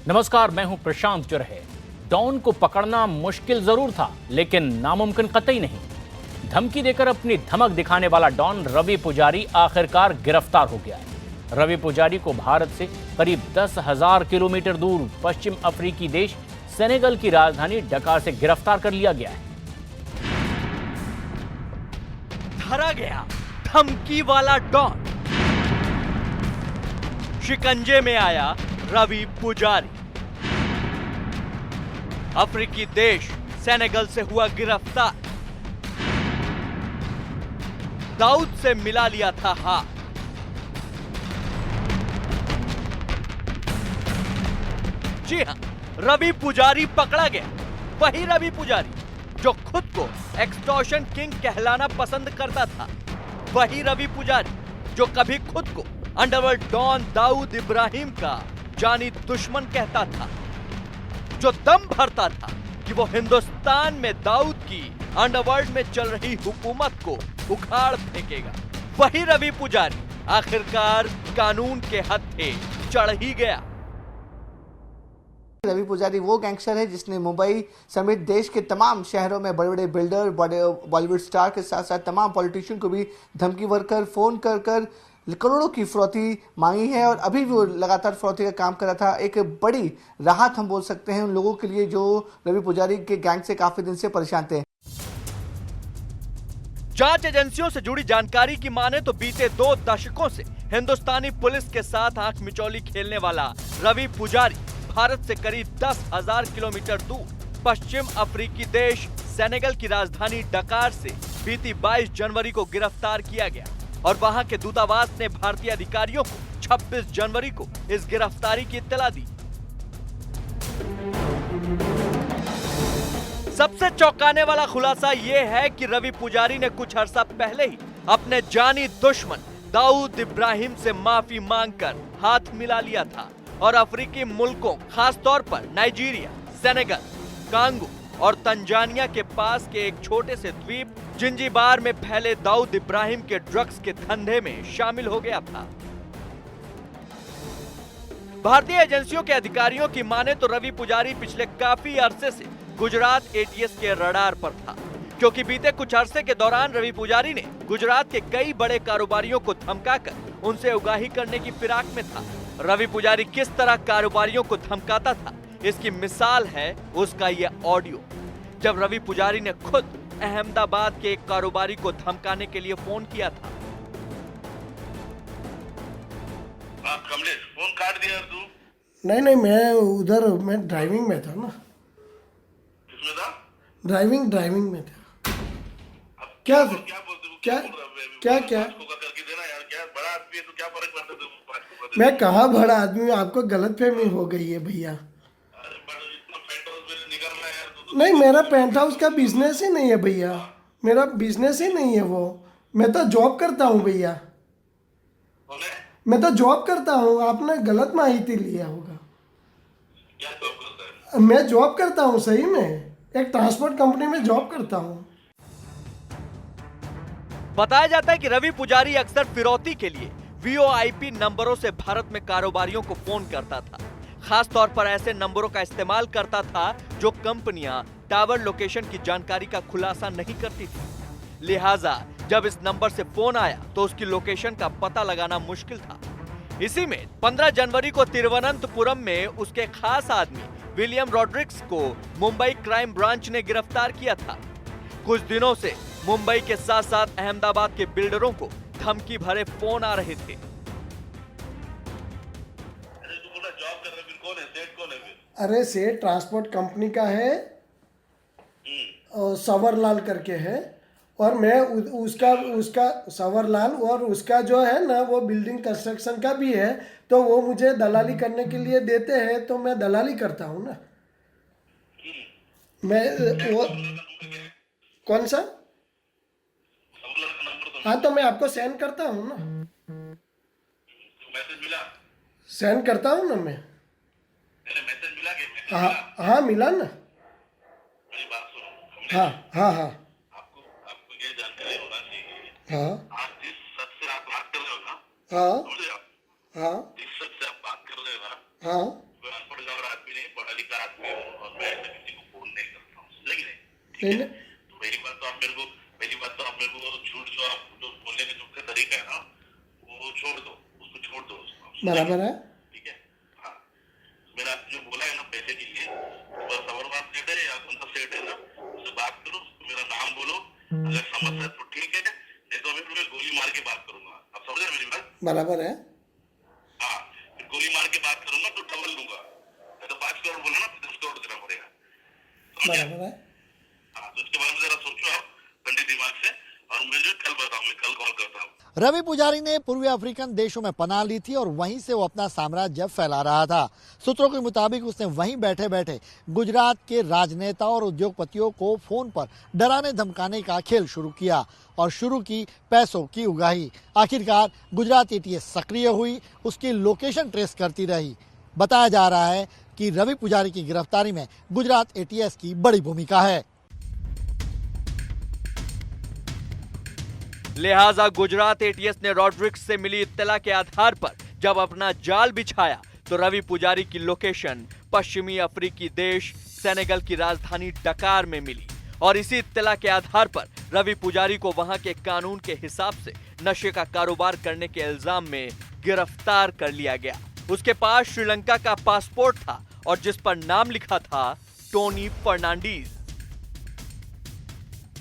नमस्कार, मैं हूं प्रशांत चुरहे। डॉन को पकड़ना मुश्किल जरूर था, लेकिन नामुमकिन कतई नहीं। धमकी देकर अपनी धमक दिखाने वाला डॉन रवि पुजारी आखिरकार गिरफ्तार हो गया है। रवि पुजारी को भारत से करीब 10,000 किलोमीटर दूर पश्चिम अफ्रीकी देश सेनेगल की राजधानी डकार से गिरफ्तार कर लिया गया है। धरा गया धमकी वाला डॉन, शिकंजे में आया रवि पुजारी। अफ्रीकी देश सेनेगल से हुआ गिरफ्तार। दाऊद से मिला लिया था हाथ। जी हां, रवि पुजारी पकड़ा गया। वही रवि पुजारी जो खुद को एक्सटॉर्शन किंग कहलाना पसंद करता था। वही रवि पुजारी जो कभी खुद को अंडरवर्ल्ड डॉन दाऊद इब्राहिम का जानी दुश्मन कहता था, जो दम भरता था कि वो हिंदुस्तान में दाऊद की अंडरवर्ल्ड में चल रही हुकूमत को उखाड़ फेंकेगा। वही रवि पुजारी आखिरकार कानून के हत्थे चढ़ ही गया। रवि पुजारी वो गैंगस्टर है जिसने मुंबई समेत देश के तमाम शहरों में बड़े बड़े बिल्डर, बड़े बॉलीवुड स्टार के साथ साथ तमाम पॉलिटिशियन को भी धमकी भरकर फोन कर करोड़ों की फिरौती मांगी है और अभी भी वो लगातार फिरौती का काम कर रहा था। एक बड़ी राहत हम बोल सकते हैं उन लोगों के लिए जो रवि पुजारी के गैंग से काफी दिन से परेशान थे। जांच एजेंसियों से जुड़ी जानकारी की माने तो बीते 2 दशकों से हिंदुस्तानी पुलिस के साथ आंख मिचौली खेलने वाला रवि पुजारी भारत से करीब 10,000 किलोमीटर दूर पश्चिम अफ्रीकी देश सेनेगल की राजधानी डकार से बीती 22 जनवरी को गिरफ्तार किया गया और वहां के दूतावास ने भारतीय अधिकारियों को 26 जनवरी को इस गिरफ्तारी की इत्तला दी। सबसे चौंकाने वाला खुलासा यह है कि रवि पुजारी ने कुछ अरसा पहले ही अपने जानी दुश्मन दाऊद इब्राहिम से माफी मांगकर हाथ मिला लिया था और अफ्रीकी मुल्कों, खास तौर पर नाइजीरिया, सेनेगल, कांगो और तंजानिया के पास के एक छोटे से द्वीप जिंजीबार में फैले दाऊद इब्राहिम के ड्रग्स के धंधे में शामिल हो गया था। भारतीय एजेंसियों के अधिकारियों की माने तो रवि पुजारी पिछले काफी अरसे से गुजरात एटीएस के रडार पर था, क्योंकि बीते कुछ अरसे के दौरान रवि पुजारी ने गुजरात के कई बड़े कारोबारियों को धमकाकर उनसे उगाही करने की फिराक में था। रवि पुजारी किस तरह कारोबारियों को धमकाता था, इसकी मिसाल है उसका यह ऑडियो, जब रवि पुजारी ने खुद अहमदाबाद के एक कारोबारी को धमकाने के लिए फोन किया था। कमलेश, फोन काट दिया तू? नहीं, मैं ड्राइविंग में था ना। किसमें था? ड्राइविंग में था। क्या बोलते हो? क्या करके देना यार, क्या बड़ा आदमी है तो क्या फर्क पड़ता है? मैं कहाँ बड़ा आदमी हूँ, आपको गलतफहमी हो गई है भैया। नहीं, मेरा पेंट हाउस का बिजनेस ही नहीं है भैया, मेरा बिजनेस ही नहीं है वो। मैं तो जॉब करता हूँ भैया, मैं तो जॉब करता हूँ। आपने गलत माहिती लिया होगा। क्या जॉब करता है? मैं जॉब करता हूँ, सही में एक ट्रांसपोर्ट कंपनी में जॉब करता हूँ। बताया जाता है कि रवि पुजारी अक्सर फिरौती के लिए वीओआईपी नंबरों से भारत में कारोबारियों को फोन करता था। खास तौर पर ऐसे नंबरों का इस्तेमाल करता था जो कंपनियां टावर लोकेशन की जानकारी का खुलासा नहीं करती थी। लिहाजा जब इस नंबर से फोन आया तो उसकी लोकेशन का पता लगाना मुश्किल था। इसी में 15 जनवरी को तिरुवनंतपुरम में उसके खास आदमी विलियम रॉड्रिक्स को मुंबई क्राइम ब्रांच ने गिरफ्तार किया था। कुछ दिनों से मुंबई के साथ साथ अहमदाबाद के बिल्डरों को धमकी भरे फोन आ रहे थे। अरे सेठ ट्रांसपोर्ट कंपनी का है, सवरलाल करके है, और मैं उसका सवरलाल, और उसका जो है ना वो बिल्डिंग कंस्ट्रक्शन का भी है, तो वो मुझे दलाली करने के लिए देते हैं, तो मैं दलाली करता हूँ ना। मैं वो कौन सा? हाँ, तो मैं आपको सेंड करता हूँ ना, मैसेज मिला? सेंड करता हूँ ना मैं। मैसेज मिला के? हाँ मिला ना। मेरी बात सुनो। हाँ आपको ये जानकारी होना चाहिए। हाँ आज जिस शख्स से आप बात कर रहे हो ना, हाँ समझे आप? हाँ जिस शख्स से आप बात कर रहे हो ना, हाँ वो अनपढ़ गंवार आदमी ठीक है? नहीं, तो पहली बात तो आप मेरे को झूठ जो आप जो बोलने के जो तरीका है ना, वो छोड़ दो, उसको छोड़ दो उसको। बराबर है। ठीक है? हाँ, मेरा जो बोला है ना पैसे के लिए, बस सवरवाल सेठ है या कौन सा सेठ है ना, उससे बात करो, मेरा नाम बोलो, अगर समझ है तो ठीक है, नहीं तो अभी मैं गोली मार के बात करूंगा। आप समझ रहे मेरी बात? बराबर है। हाँ, फिर गोली मार के बात करूंगा तो डबल लूंगा, नहीं तो 5 करोड़ बोला ना, 10 करोड़ देना पड़ेगा। समझ गए? बराबर है। हाँ, तो इसके बारे में जरा सोचो आप ठंडे दिमाग से, और मुझे कल बताओ, मैं कल कॉल करता हूँ। रवि पुजारी ने पूर्वी अफ्रीकन देशों में पनाह ली थी और वहीं से वो अपना साम्राज्य फैला रहा था। सूत्रों के मुताबिक उसने वहीं बैठे बैठे गुजरात के राजनेता और उद्योगपतियों को फोन पर डराने धमकाने का खेल शुरू किया और शुरू की पैसों की उगाही। आखिरकार गुजरात एटीएस सक्रिय हुई, उसकी लोकेशन ट्रेस करती रही। बताया जा रहा है कि रवि पुजारी की गिरफ्तारी में गुजरात एटीएस की बड़ी भूमिका है। लिहाजा गुजरात एटीएस ने रॉड्रिक्स से मिली इत्तला के आधार पर जब अपना जाल बिछाया तो रवि पुजारी की लोकेशन पश्चिमी अफ्रीकी देश सेनेगल की राजधानी डकार में मिली और इसी इत्तला के आधार पर रवि पुजारी को वहां के कानून के हिसाब से नशे का कारोबार करने के इल्जाम में गिरफ्तार कर लिया गया। उसके पास श्रीलंका का पासपोर्ट था और जिस पर नाम लिखा था टोनी फर्नांडीज।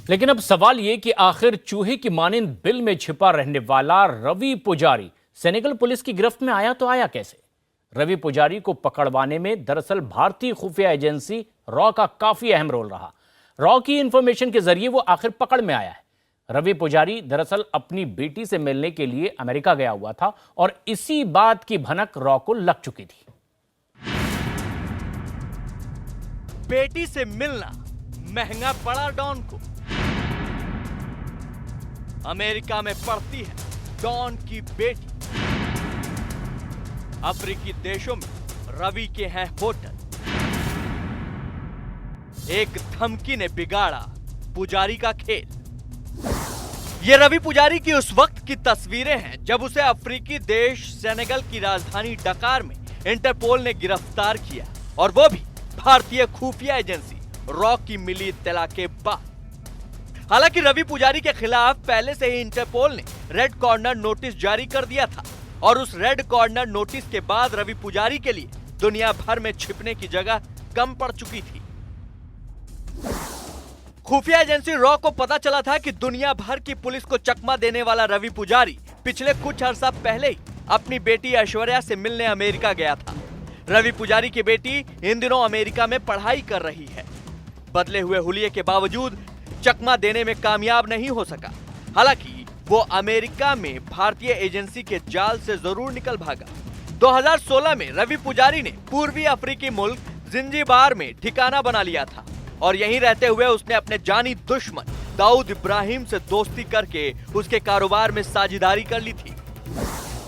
लेकिन अब सवाल ये कि आखिर चूहे की मानिंद बिल में छिपा रहने वाला रवि पुजारी सेनेगल पुलिस की गिरफ्त में आया तो आया कैसे? रवि पुजारी को पकड़वाने में दरअसल भारतीय खुफिया एजेंसी रॉ का काफी अहम रोल रहा। रॉ की इंफॉर्मेशन के जरिए वो आखिर पकड़ में आया है। रवि पुजारी दरअसल अपनी बेटी से मिलने के लिए अमेरिका गया हुआ था और इसी बात की भनक रॉ को लग चुकी थी। बेटी से मिलना महंगा पड़ा डॉन को। अमेरिका में पढ़ती है डॉन की बेटी। अफ्रीकी देशों में रवि के हैं होटल। एक धमकी ने बिगाड़ा पुजारी का खेल। ये रवि पुजारी की उस वक्त की तस्वीरें हैं जब उसे अफ्रीकी देश सेनेगल की राजधानी डकार में इंटरपोल ने गिरफ्तार किया और वो भी भारतीय खुफिया एजेंसी रॉ की मिली इत्तला के बाद। हालांकि रवि पुजारी के खिलाफ पहले से ही इंटरपोल ने रेड कॉर्नर नोटिस जारी कर दिया था और उस रेड कॉर्नर नोटिस के बाद रवि पुजारी के लिए दुनिया भर में छिपने की जगह कम पड़ चुकी थी। खुफिया एजेंसी रॉ को पता चला था कि दुनिया भर की पुलिस को चकमा देने वाला रवि पुजारी पिछले कुछ अर्सा पहले ही अपनी बेटी ऐश्वर्या से मिलने अमेरिका गया था। रवि पुजारी की बेटी इन दिनों अमेरिका में पढ़ाई कर रही है। बदले हुए हुलिये के बावजूद चकमा देने में कामयाब नहीं हो सका। हालांकि वो अमेरिका में भारतीय एजेंसी के जाल से जरूर निकल भागा। 2016 में रवि पुजारी ने पूर्वी अफ्रीकी मुल्क जिंजीबार में ठिकाना बना लिया था और यहीं रहते हुए उसने अपने जानी दुश्मन दाऊद इब्राहिम से दोस्ती करके उसके कारोबार में साझेदारी कर ली थी।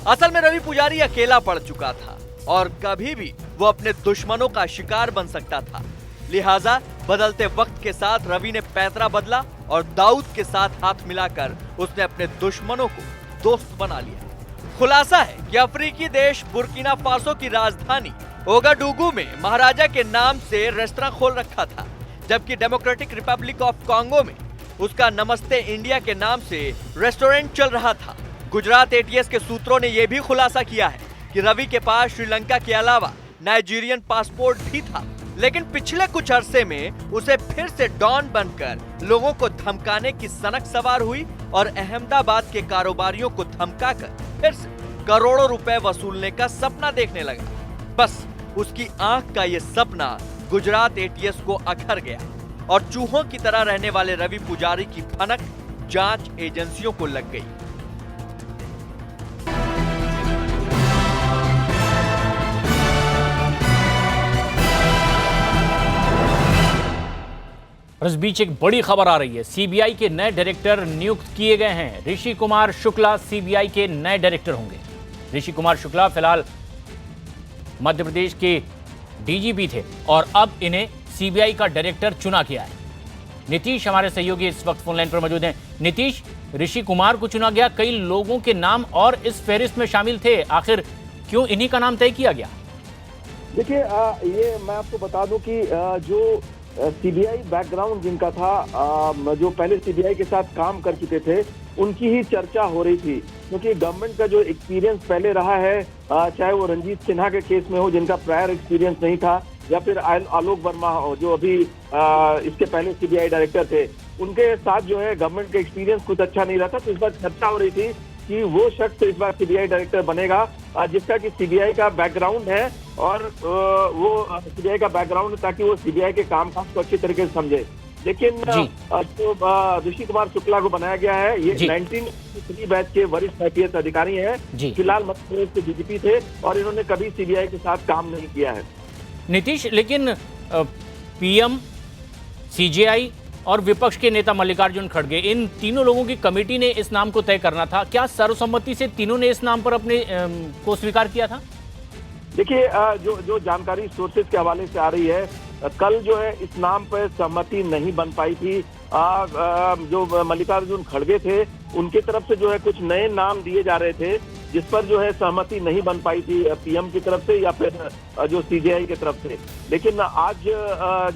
असल में रवि पुजारी अकेला पड़ चुका था और कभी भी वो अपने दुश्मनों का शिकार बन सकता था। लिहाजा बदलते वक्त के साथ रवि ने पैतरा बदला और दाऊद के साथ हाथ मिलाकर उसने अपने दुश्मनों को दोस्त बना लिया। खुलासा है कि अफ्रीकी देश बुर्किना फासो की राजधानी ओगाडुगु में महाराजा के नाम से रेस्तरां खोल रखा था, जबकि डेमोक्रेटिक रिपब्लिक ऑफ कांगो में उसका नमस्ते इंडिया के नाम से रेस्टोरेंट चल रहा था। गुजरात एटीएस के सूत्रों ने यह भी खुलासा किया है कि रवि के पास श्रीलंका के अलावा नाइजीरियन पासपोर्ट भी था, लेकिन पिछले कुछ अरसे में उसे फिर से डॉन बनकर लोगों को धमकाने की सनक सवार हुई और अहमदाबाद के कारोबारियों को धमकाकर फिर से करोड़ों रुपए वसूलने का सपना देखने लगा। बस उसकी आंख का ये सपना गुजरात एटीएस को अखर गया और चूहों की तरह रहने वाले रवि पुजारी की भनक जांच एजेंसियों को लग गई। और इस बीच एक बड़ी खबर आ रही है। सीबीआई के नए डायरेक्टर नियुक्त किए गए हैं। ऋषि कुमार शुक्ला सीबीआई के नए डायरेक्टर होंगे। ऋषि कुमार शुक्ला फिलहाल मध्य प्रदेश के डीजीपी थे और अब इन्हें सीबीआई का डायरेक्टर चुना गया है। नीतीश हमारे सहयोगी इस वक्त फोनलाइन पर मौजूद हैं। नीतीश, ऋषि कुमार को चुना गया, कई लोगों के नाम और इस फेहरिस्त में शामिल थे, आखिर क्यों इन्हीं का नाम तय किया गया? देखिए, ये मैं आपको बता दूं कि जो सीबीआई बैकग्राउंड जिनका था, जो पहले सीबीआई के साथ काम कर चुके थे, उनकी ही चर्चा हो रही थी। क्योंकि गवर्नमेंट का जो एक्सपीरियंस पहले रहा है, चाहे वो रंजीत सिन्हा के केस में हो जिनका प्रायर एक्सपीरियंस नहीं था, या फिर आलोक वर्मा हो जो अभी इसके पहले सीबीआई डायरेक्टर थे, उनके साथ जो है गवर्नमेंट का एक्सपीरियंस कुछ अच्छा नहीं रहा था। तो इस बार चर्चा हो रही थी कि वो शख्स इस बार सीबीआई डायरेक्टर बनेगा जिसका कि सीबीआई का बैकग्राउंड है, और वो सीबीआई का बैकग्राउंड है ताकि वो सीबीआई के कामकाज को अच्छी तरीके से समझे। लेकिन जो ऋषि कुमार शुक्ला को बनाया गया है, ये 1993 बैच के वरिष्ठ IPS अधिकारी हैं, फिलहाल मध्य प्रदेश के DGP थे, और इन्होंने कभी सीबीआई के साथ काम नहीं किया है। नीतीश, लेकिन PM, CJI और विपक्ष के नेता मल्लिकार्जुन खड़गे, इन तीनों लोगों की कमेटी ने इस नाम को तय करना था। क्या सर्वसम्मति से तीनों ने इस नाम पर अपने को स्वीकार किया था? देखिए, जो जानकारी सोर्सेज के हवाले से आ रही है, कल जो है इस नाम पर सहमति नहीं बन पाई थी। जो मल्लिकार्जुन खड़गे थे, उनकी तरफ से जो है कुछ नए नाम दिए जा रहे थे, जिस पर जो है सहमति नहीं बन पाई थी PM की तरफ से या फिर जो CJI की तरफ से। लेकिन आज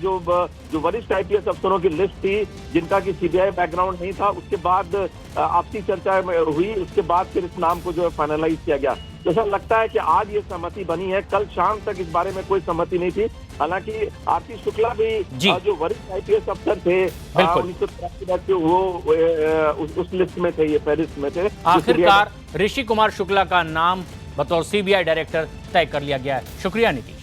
जो वरिष्ठ IPS अफसरों की लिस्ट थी जिनका कि CBI बैकग्राउंड नहीं था, उसके बाद आपसी चर्चा हुई, उसके बाद फिर इस नाम को जो है फाइनलाइज किया गया। तो ऐसा लगता है कि आज ये सहमति बनी है, कल शाम तक इस बारे में कोई सहमति नहीं थी। हालांकि आरती शुक्ला भी जो वरिष्ठ IPS अफसर थे 1983 वो उस लिस्ट में थे, ये फहरिस्त में थे। आखिरकार ऋषि कुमार शुक्ला का नाम बतौर CBI डायरेक्टर तय कर लिया गया है। शुक्रिया नीतीश।